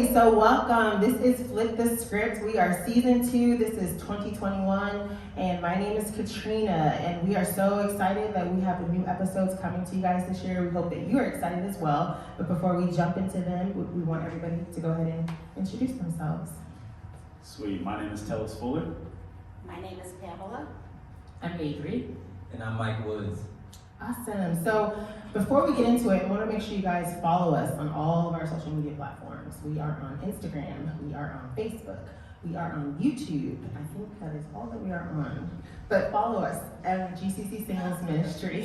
Alrighty, so welcome. This is Flip the Script. We are season 2. This is 2021, and my name is Katrina, and we are so excited that we have new episodes coming to you guys this year. We hope that you are excited as well. But before we jump into them, we want everybody to go ahead and introduce themselves. Sweet. My name is Tellis Fuller. My name is Pamela. I'm Avery. And I'm Mike Woods. Awesome. So before we get into it, I want to make sure you guys follow us on all of our social media platforms. We are on Instagram. We are on Facebook. We are on YouTube. I think that is all that we are on. But follow us at GCC Singles Ministry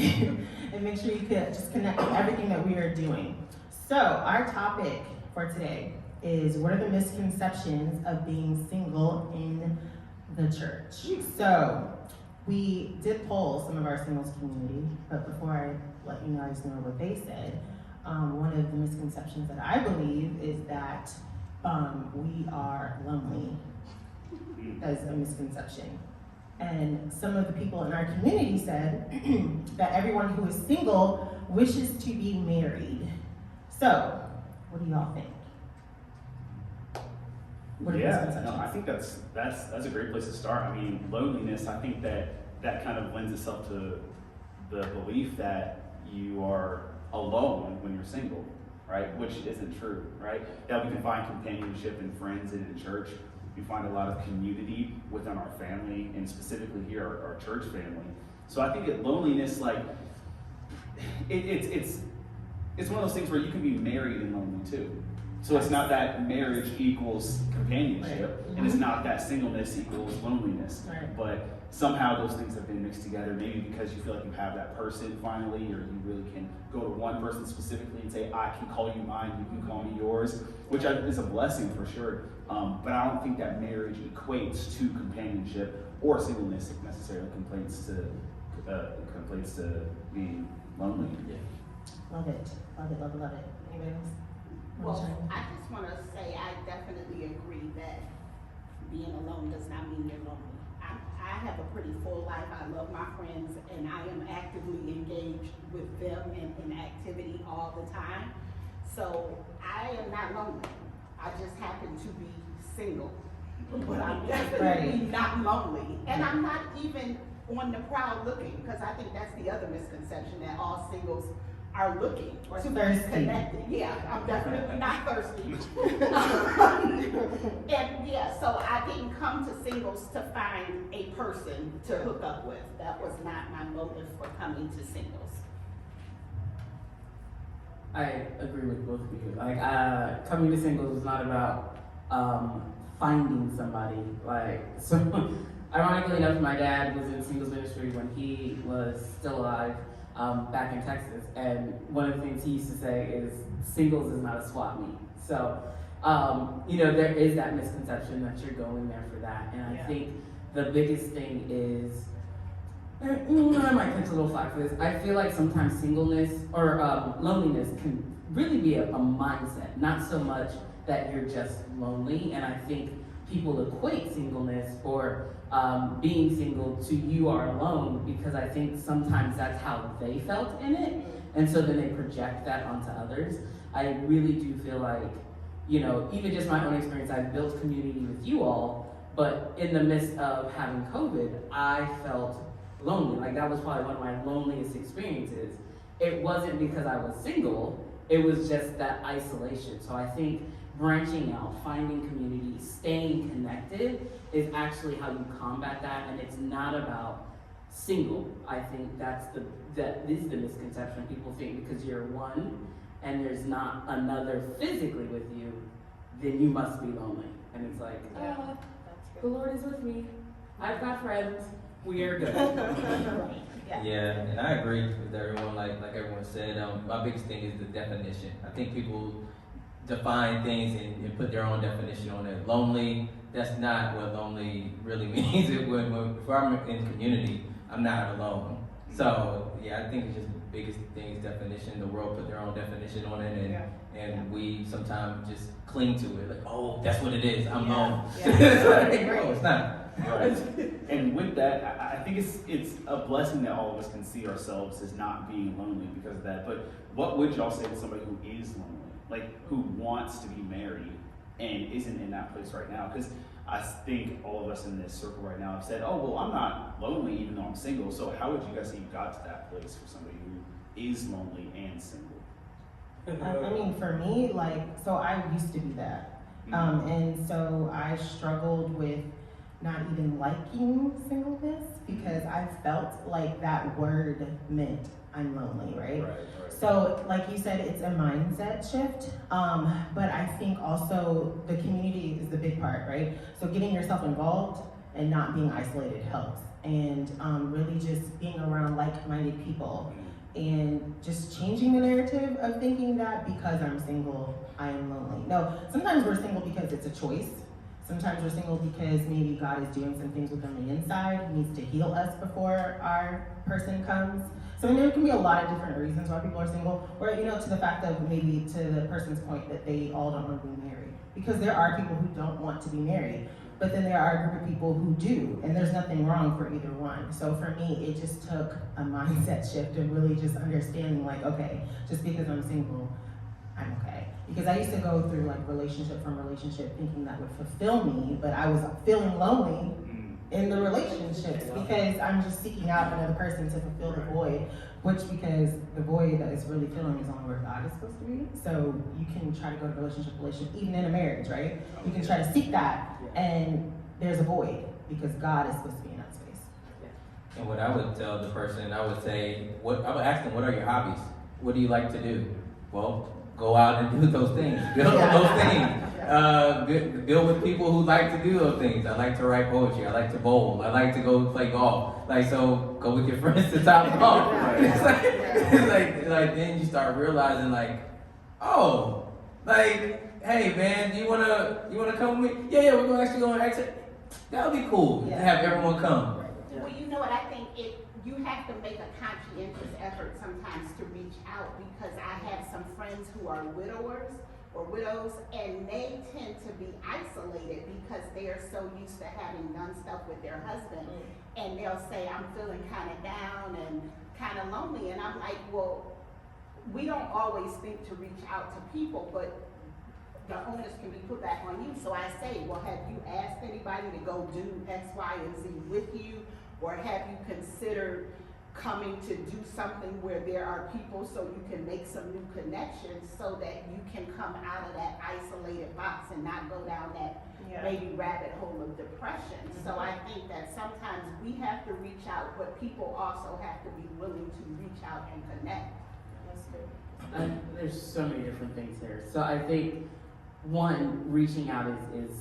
and make sure you can just connect with everything that we are doing. So our topic for today is, what are the misconceptions of being single in the church? So we did poll some of our singles community, but before I let you guys know what they said, one of the misconceptions that I believe is that we are lonely as a misconception. And some of the people in our community said that everyone who is single wishes to be married. So, what do y'all think? I think that's a great place to start. I mean, loneliness, I think that kind of lends itself to the belief that you are alone when you're single, right? Which isn't true, right? Yeah, we can find companionship in friends and in church. We find a lot of community within our family, and specifically here, our church family. So I think that loneliness, like, it's one of those things where you can be married and lonely too. So it's not that marriage equals companionship, Right. and it's not that singleness equals loneliness. Right. But somehow those things have been mixed together, maybe because you feel like you have that person finally, or you really can go to one person specifically and say, I can call you mine, you can call me yours, which is a blessing for sure. But I don't think that marriage equates to companionship, or singleness necessarily complains to being lonely. Yeah. Love it. Anybody else? Well, I just want to say I definitely agree that being alone does not mean you're lonely. I have a pretty full life. I love my friends, and I am actively engaged with them in activity all the time. So I am not lonely. I just happen to be single. But I'm definitely not lonely. And I'm not even on the prowl looking, because I think that's the other misconception, that all singles are looking or to be connected. Yeah, I'm definitely not thirsty. And yeah, so I didn't come to singles to find a person to hook up with. That was not my motive for coming to singles. I agree with both of you. Like, coming to singles is not about finding somebody. Like, so ironically enough, my dad was in singles ministry when he was still alive, back in Texas. And one of the things he used to say is, singles is not a swap meet. So, there is that misconception that you're going there for that. And I think the biggest thing is, I might catch a little flack for this. I feel like sometimes singleness or loneliness can really be a mindset, not so much that you're just lonely. And I think people equate singleness or being single to you are alone, because I think sometimes that's how they felt in it. And so then they project that onto others. I really do feel like, even just my own experience, I've built community with you all, but in the midst of having COVID, I felt lonely. Like, that was probably one of my loneliest experiences. It wasn't because I was single, it was just that isolation. So I think branching out, finding community, staying connected is actually how you combat that, and it's not about single. I think that is the misconception. People think because you're one and there's not another physically with you, then you must be lonely. And it's like, the Lord is with me. I've got friends. We are good. Yeah, and I agree with everyone. Like everyone said, my biggest thing is the definition. I think people define things and put their own definition on it. Lonely, that's not what lonely really means. If I'm in community, I'm not alone. So yeah, I think it's just the biggest thing is definition. The world put their own definition on it, and we sometimes just cling to it. Like, oh, that's what it is. I'm alone. It's like, no, it's not. Right. And with that, I think it's a blessing that all of us can see ourselves as not being lonely because of that. But what would y'all say to somebody who is lonely, like who wants to be married, and isn't in that place right now. Because I think all of us in this circle right now have said, oh, well, I'm not lonely even though I'm single. So how would you guys say you got to that place for somebody who is lonely and single? I mean, for me, like, so I used to be that. And so I struggled with not even liking singleness because I felt like that word meant I'm lonely, right? Right. So, like you said, it's a mindset shift, but I think also the community is the big part, right? So getting yourself involved and not being isolated helps, and really just being around like-minded people, and just changing the narrative of thinking that because I'm single, I am lonely. No, sometimes we're single because it's a choice. Sometimes we're single because maybe God is doing some things within the inside. He needs to heal us before our person comes. So I mean, there can be a lot of different reasons why people are single, or to the fact of maybe to the person's point that they all don't want to be married. Because there are people who don't want to be married, but then there are a group of people who do, and there's nothing wrong for either one. So for me, it just took a mindset shift and really just understanding like, okay, just because I'm single, I'm okay. Because I used to go through like relationship from relationship thinking that would fulfill me, but I was feeling lonely in the relationships because I'm just seeking out another person to fulfill the void, which because the void that is really filling is only where God is supposed to be. So you can try to go to relationship, even in a marriage, right? You can try to seek that, and there's a void because God is supposed to be in that space. And what I would tell the person, I would say, I would ask them, what are your hobbies? What do you like to do? Well, go out and do those things. Build those things. Build with people who like to do those things. I like to write poetry. I like to bowl. I like to go play golf. So go with your friends to top golf. It's like then you start realizing oh, hey man, you wanna come with me? Yeah, we're gonna actually go on exit. That would be cool to have everyone come. Well, you know what, I think you have to make a conscientious effort sometimes to reach out, because I have some friends who are widowers or widows, and they tend to be isolated because they are so used to having done stuff with their husband, and they'll say, I'm feeling kind of down and kind of lonely, and I'm like, well, we don't always think to reach out to people, but the onus can be put back on you. So I say, well, have you asked anybody to go do X, Y, and Z with you? Or have you considered coming to do something where there are people so you can make some new connections so that you can come out of that isolated box and not go down that maybe rabbit hole of depression. So I think that sometimes we have to reach out, but people also have to be willing to reach out and connect. That's good. There's so many different things here. So I think one, reaching out is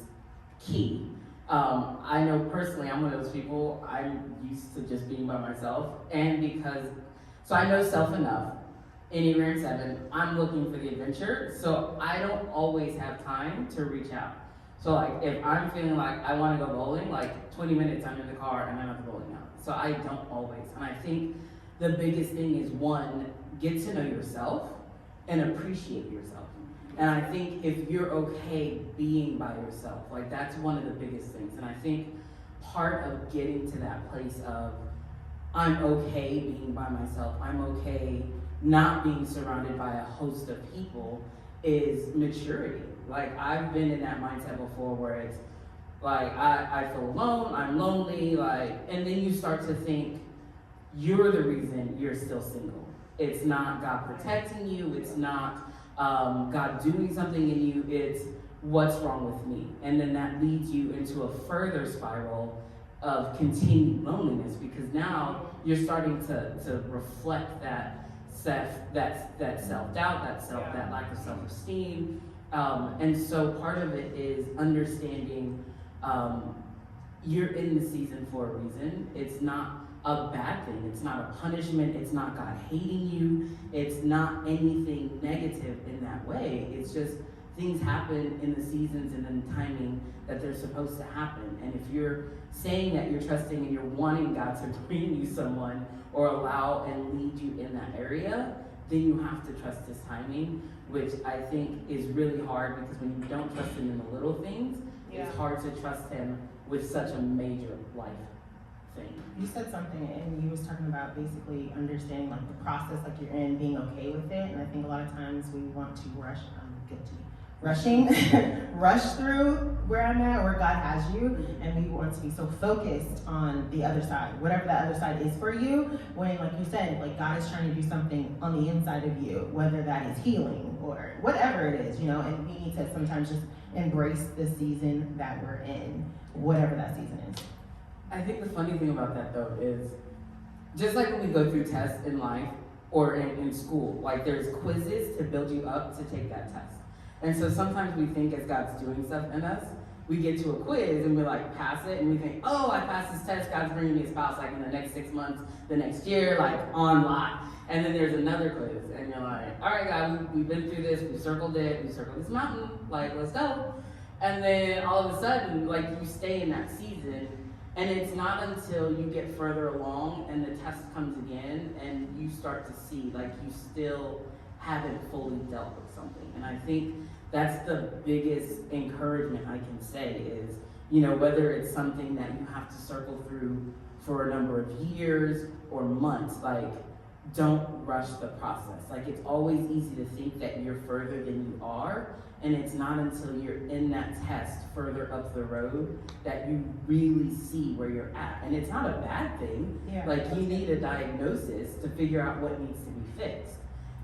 key. I know personally, I'm one of those people, I'm used to just being by myself, and so I know self enough. In arent 7, I'm looking for the adventure, so I don't always have time to reach out. So if I'm feeling like I want to go bowling, 20 minutes I'm in the car and I'm at the bowling alley. So I don't always. And I think the biggest thing is, one, get to know yourself and appreciate yourself. And I think if you're okay being by yourself, that's one of the biggest things. And I think part of getting to that place of, I'm okay being by myself, I'm okay not being surrounded by a host of people, is maturity. I've been in that mindset before where it's I feel alone, I'm lonely, and then you start to think you're the reason you're still single. It's not God protecting you, it's not God doing something in you, it's what's wrong with me. And then that leads you into a further spiral of continued loneliness, because now you're starting to reflect that self-doubt, that lack of self-esteem. And so part of it is understanding you're in the season for a reason. It's not a bad thing. It's not a punishment. It's not God hating you. It's not anything negative in that way. It's just things happen in the seasons and in the timing that they're supposed to happen. And if you're saying that you're trusting and you're wanting God to bring you someone or allow and lead you in that area, then you have to trust His timing, which I think is really hard, because when you don't trust Him in the little things, it's hard to trust Him with such a major life thing. You said something, and you was talking about basically understanding the process you're in, being okay with it. And I think a lot of times we want to rush. I'm guilty. rush through where I'm at, where God has you, and we want to be so focused on the other side, whatever that other side is for you, when, like you said, like God is trying to do something on the inside of you, whether that is healing or whatever it is, and we need to sometimes just embrace the season that we're in, whatever that season is. I think the funny thing about that though is, just like when we go through tests in life or in school, like there's quizzes to build you up to take that test. And so sometimes we think as God's doing stuff in us, we get to a quiz and we like pass it and we think, oh, I passed this test, God's bringing me a spouse like in the next 6 months, the next year, like on lot. And then there's another quiz and you're like, all right, God, we've been through this, we circled this mountain, like let's go. And then all of a sudden, like you stay in that season, and it's not until you get further along and the test comes again and you start to see like you still haven't fully dealt with something. And I think that's the biggest encouragement I can say is, whether it's something that you have to circle through for a number of years or months, like don't rush the process. Like it's always easy to think that you're further than you are, and it's not until you're in that test further up the road that you really see where you're at. And it's not a bad thing. Yeah. Like you need a diagnosis to figure out what needs to be fixed.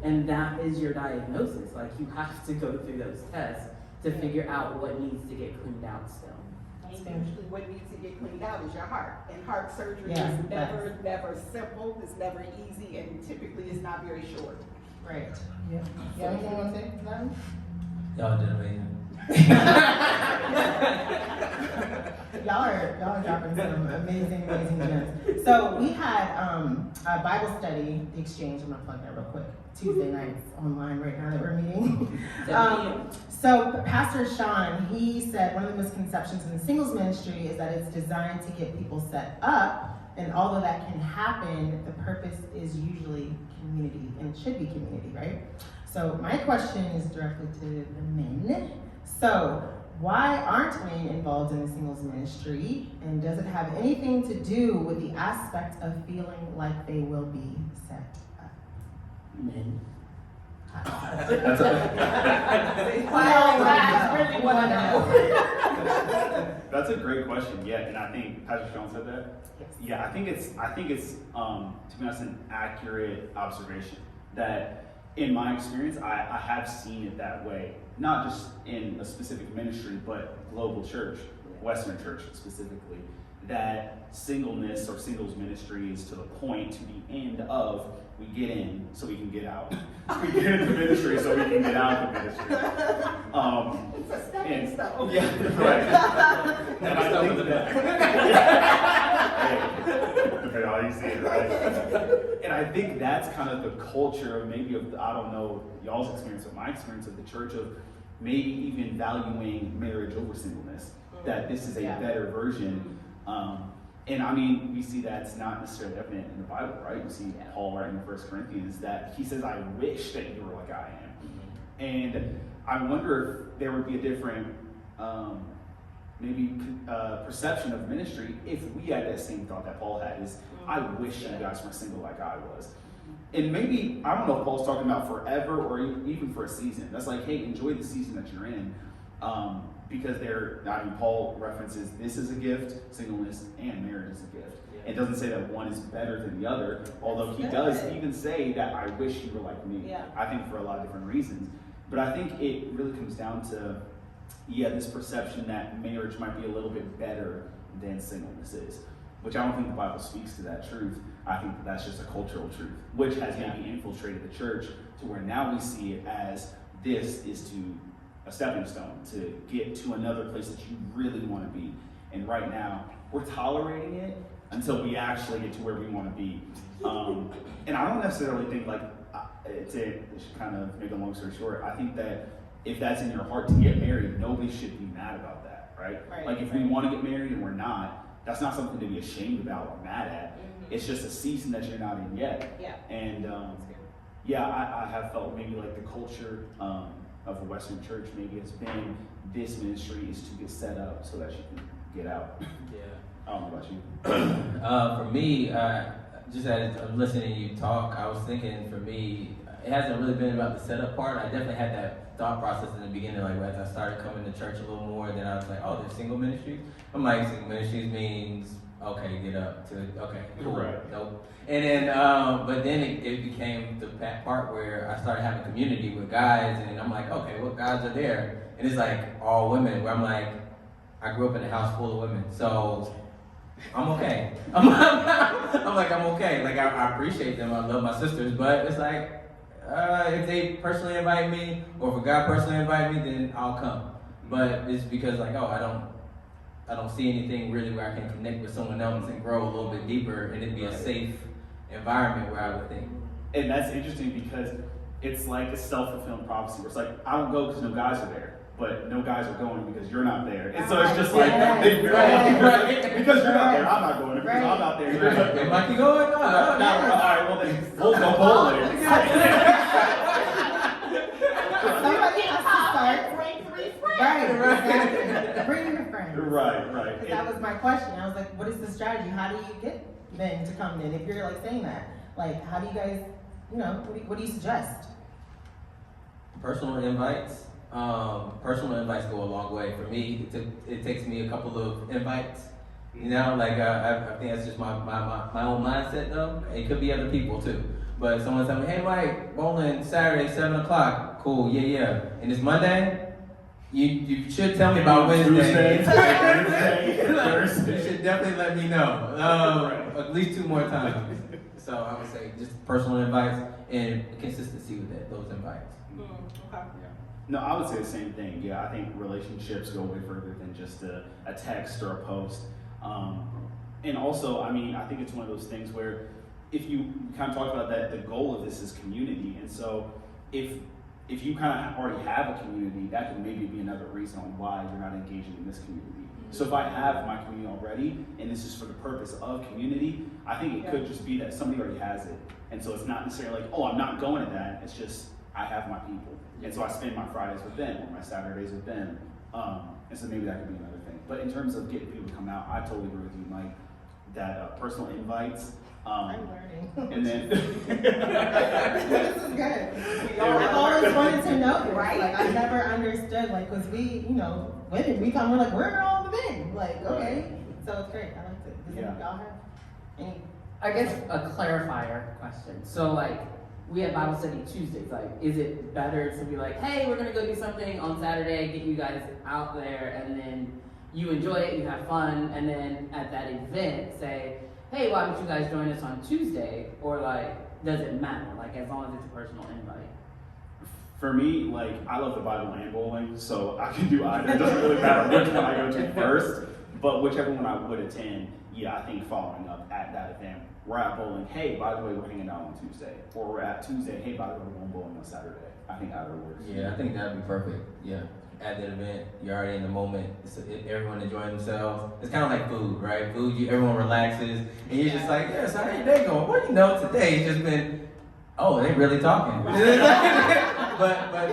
And that is your diagnosis. Like you have to go through those tests to figure out what needs to get cleaned out still. And usually what needs to get cleaned out is your heart. And heart surgery Yeah, is never simple, it's never easy, and typically it's not very short. Right. Yeah. You have anything you want to say to that? Y'all did amazing. Y'all are dropping some amazing gems. So we had a Bible study exchange. I'm gonna plug that real quick. Tuesday nights online right now that we're meeting. So Pastor Sean, he said one of the misconceptions in the singles ministry is that it's designed to get people set up, and although that can happen, the purpose is usually community and should be community, right? So my question is directly to the men. So why aren't men involved in the singles ministry? And does it have anything to do with the aspect of feeling like they will be set up? Men. That's Really want to know. That's a great question. Yeah, and I think Pastor Sean said that. Yes. Yeah, I think it's to be honest an accurate observation that in my experience I have seen it that way, not just in a specific ministry but global church, Western church specifically, that singleness or singles ministry is to the point, to the end of we get in so we can get out. We get into ministry so we can get out of the ministry. It's a stepping stone. Yeah, right. And I think that, depending on how you see it, right? And I think that's kind of the culture of maybe of, I don't know, y'all's experience or my experience of the church of maybe even valuing marriage over singleness, that this is a better version. And I mean, we see that's not necessarily evident in the Bible, right? We see Paul writing in 1 Corinthians that he says, I wish that you were like I am. And I wonder if there would be a different, perception of ministry if we had that same thought that Paul had, is I wish you guys were single like I was. And maybe, I don't know if Paul's talking about forever or even for a season. That's like, hey, enjoy the season that you're in. Because Paul references this is a gift, singleness and marriage is a gift. It doesn't say that one is better than the other, although he does even say that I wish you were like me. Yeah. I think for a lot of different reasons. But I think it really comes down to, this perception that marriage might be a little bit better than singleness is, which I don't think the Bible speaks to that truth. I think that that's just a cultural truth, which has maybe infiltrated the church to where now we see it as this is a stepping stone to get to another place that you really want to be. And right now, we're tolerating it until we actually get to where we want to be. And I don't necessarily think to kind of make a long story short, I think that if that's in your heart to get married, nobody should be mad about that, right? Like if we want to get married and we're not, that's not something to be ashamed about or mad at. Mm-hmm. It's just a season that you're not in yet. Yeah. And I have felt maybe like the culture of the Western church maybe has been this ministry is to get set up so that you can get out. Yeah. I don't know about you. For me, just as I'm listening to you talk, I was thinking for me, it hasn't really been about the setup part. I definitely had that thought process in the beginning, like as I started coming to church a little more, then I was like, oh, there's single ministries? I'm like, single ministries means, okay, get up to, okay, cool, Right. nope. And then, but then it became the part where I started having community with guys, and I'm like, okay, what guys are there? And it's like all women, where I'm like, I grew up in a house full of women, so I'm okay. I'm like, I'm okay. Like, I appreciate them. I love my sisters, but it's like, if they personally invite me, or if a guy personally invite me, then I'll come. But it's because like, oh, I don't see anything really where I can connect with someone else and grow a little bit deeper, and it'd be a safe environment where I would think. And that's interesting because it's like a self-fulfilling prophecy where it's like, I don't go because no guys are there, but no guys are going because you're not there. And so it's just like, because you're not there, I'm not going. And because I'm not there, you're not They going. might be going, All right, well then, we'll go bowling. Somebody has to start. Bring 3 friends. Right, exactly. Bring your friends. Right. Because that was my question. I was like, what is the strategy? How do you get men to come in? If you're like saying that, like, how do you guys, what do you suggest? Personal invites. Personal invites go a long way. For me, it takes me a couple of invites. You know, like I think that's just my own mindset though. It could be other people too. But if someone tell me, hey Mike, bowling Saturday, 7 o'clock. Cool, yeah. And it's Monday. You should tell me about Wednesday. Thursday. You should definitely let me know. At least 2 more times. So I would say just personal invites and consistency with those invites. Okay. No, I would say the same thing. Yeah, I think relationships go way further than just a text or a post. And also, I mean, I think it's one of those things where if you kind of talked about that, the goal of this is community. And so if you kind of already have a community, that could maybe be another reason on why you're not engaging in this community. So if I have my community already, and this is for the purpose of community, I think it could just be that somebody already has it. And so it's not necessarily like, oh, I'm not going to that. It's just, I have my people. And so I spend my Fridays with them, or my Saturdays with them. And so maybe that could be another thing. But in terms of getting people to come out, I totally agree with you, Mike, that personal invites. I'm learning. And then This is good. I've always wanted to know this. Right? Like, I never understood, like, because we, women, we come, we're like, where are all the men? Like, okay. So it's great. I like it. Does y'all have any? I guess a clarifier question. So like, we have Bible study Tuesdays. Like, is it better to be like, hey, we're gonna go do something on Saturday, get you guys out there, and then you enjoy it, you have fun, and then at that event say, hey, why don't you guys join us on Tuesday? Or like, does it matter? Like, as long as it's a personal invite. for me, like, I love the Bible and bowling, so I can do either. It doesn't really matter which one I go to first, but whichever one I would attend, yeah, I think following up at that event, we're at bowling, hey, by the way, we're hanging out on Tuesday. Or we're at Tuesday, hey, by the way, we're going bowling on Saturday. I think either works. Yeah, I think that'd be perfect. Yeah. At the event, you're already in the moment. Everyone enjoying themselves. It's kind of like food, right? Food, everyone relaxes, and you're just like, yes, how your day going? What do you know today? It's just been, oh, they really talking. but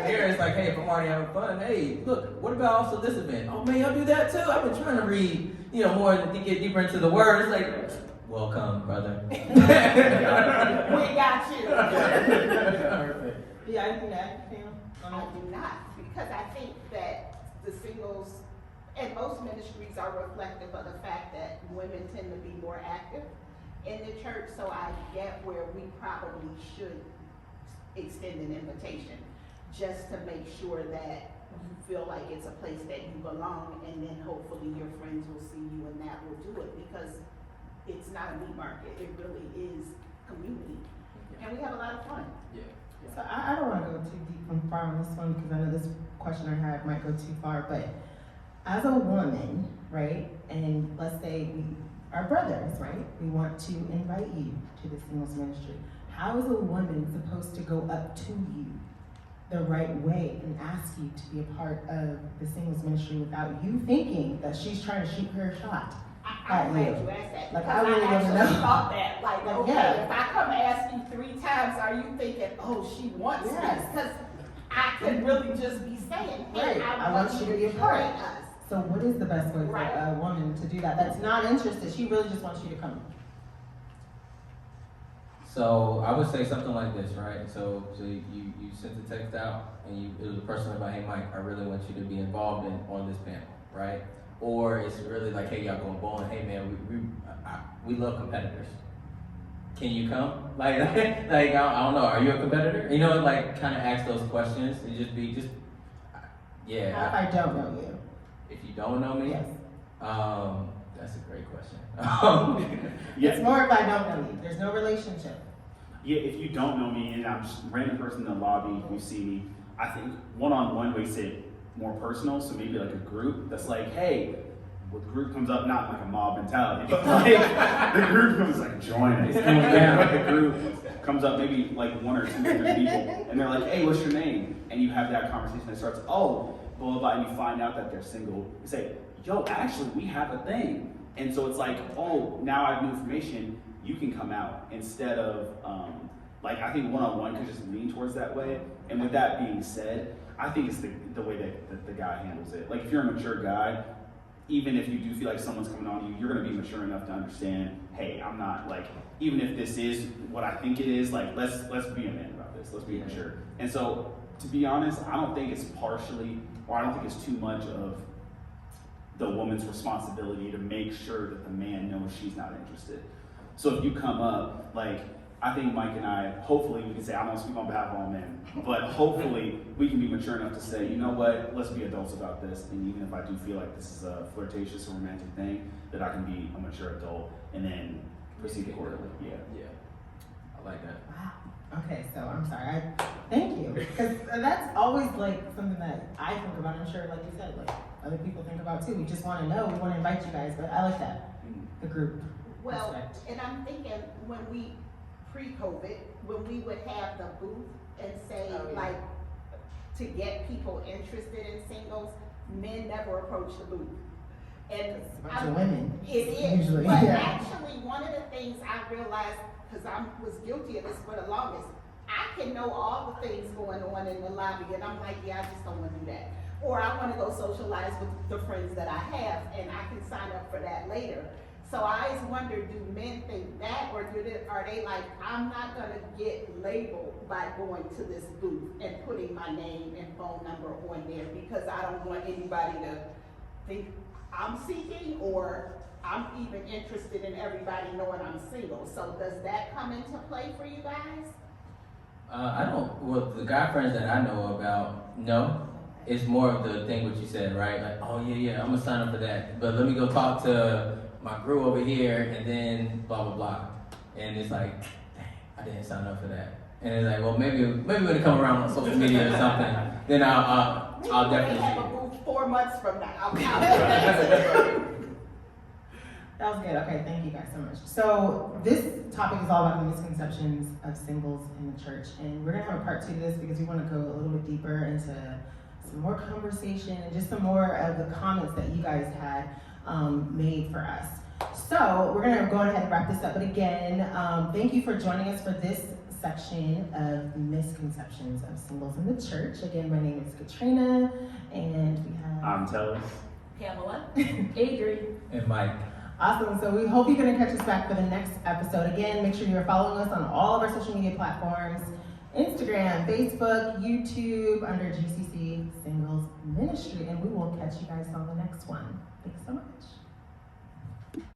here it's like, hey, if I'm already having fun, hey, look, what about also this event? Oh man, y'all do that too? I've been trying to read, more to get deeper into the word. It's like, welcome, brother. We got you. Perfect. Yeah, anything to add, Pam? I do not, because I think that the singles and most ministries are reflective of the fact that women tend to be more active in the church, so I get where we probably should extend an invitation just to make sure that you feel like it's a place that you belong, and then hopefully your friends will see you and that will do it, because it's not a meat market, it really is community, and we have a lot of fun. So I don't want to go too deep and far on this one because I know this question I have might go too far, but as a woman, right, and let's say we are brothers, right, we want to invite you to the singles ministry. How is a woman supposed to go up to you the right way and ask you to be a part of the singles ministry without you thinking that she's trying to shoot her shot? I'm glad you asked that, Like, because I really I wanna actually know. thought that, like, Like, okay, yeah. if I come ask you 3 times, are you thinking, oh, she wants Yes. this? Because I could really just be saying, hey, Right, I want you to be a part of us. So what is the best way for Right. a woman to do that? That's not interested. She really just wants you to come. So I would say something like this, right? So you sent the text out and it was a person about, hey Mike, I really want you to be involved on this panel, right? Or it's really like, hey, y'all going bowling, hey man, we love competitors. Can you come? Like I don't know, are you a competitor? You know, like kind of ask those questions and yeah. How if I don't know you? If you don't know me, Yes. That's a great question. It's more if I don't know you. There's no relationship. Yeah, if you don't know me and I'm just a random person in the lobby, you see me, I think one-on-one makes it more personal. So maybe like a group that's like, hey, well, the group comes up, not like a mob mentality, but like the group comes like, join us. Like the group comes up, maybe like 1 or 2 different people, and they're like, hey, what's your name? And you have that conversation that starts, oh, blah, blah, blah, and you find out that they're single. You say, yo, actually, we have a thing. And so it's like, oh, now I have new information, you can come out instead of, like, I think one-on-one could just lean towards that way. And with that being said, I think it's the way that the guy handles it. Like, if you're a mature guy, even if you do feel like someone's coming on you, you're gonna be mature enough to understand, hey, I'm not, like, even if this is what I think it is, like, let's be a man about this, let's be mature. And so, to be honest, I don't think it's partially, or I don't think it's too much of the woman's responsibility to make sure that the man knows she's not interested. So if you come up, like, I think Mike and I, hopefully we can say, I don't speak on behalf of all men, but hopefully we can be mature enough to say, you know what, let's be adults about this, and even if I do feel like this is a flirtatious or romantic thing, that I can be a mature adult and then proceed accordingly. Yeah. I like that. Wow. Okay, so I'm sorry. Thank you, because that's always like something that I think about. I'm sure, like you said, like other people think about too. We just want to know. We want to invite you guys, but I like that, the group. Well, aspect. and I'm thinking when we, pre-COVID, when we would have the booth and say, like, to get people interested in singles, men never approach the booth. And It's a bunch of women. it is, Usually, but yeah. actually one of the things I realized, because I was guilty of this for the longest, I can know all the things going on in the lobby, and I'm like, yeah, I just don't want to do that. Or I want to go socialize with the friends that I have, and I can sign up for that later. So I always wonder, do men think that, or are they like, I'm not gonna get labeled by going to this booth and putting my name and phone number on there because I don't want anybody to think I'm seeking or I'm even interested in everybody knowing I'm single. So does that come into play for you guys? Well, the guy friends that I know about, no. It's more of the thing what you said, right? Like, oh yeah, I'm gonna sign up for that. But let me go talk to my crew over here and then blah, blah, blah. And it's like, dang, I didn't sign up for that. And it's like, well, maybe when it come around on social media or something, then I'll definitely have a booth 4 months from now. That was good. Okay, thank you guys so much. So this topic is all about the misconceptions of singles in the church, and we're gonna have a part 2 to this because we want to go a little bit deeper into some more conversation and just some more of the comments that you guys had made for us. So we're gonna go ahead and wrap this up. But again, thank you for joining us for this section of misconceptions of singles in the church. Again, my name is Katrina, and we have I'm Tellus. Pamela. Adrian. And Mike. Awesome. So we hope you're going to catch us back for the next episode. Again, make sure you're following us on all of our social media platforms, Instagram, Facebook, YouTube, under GCC Singles Ministry. And we will catch you guys on the next one. Thanks so much.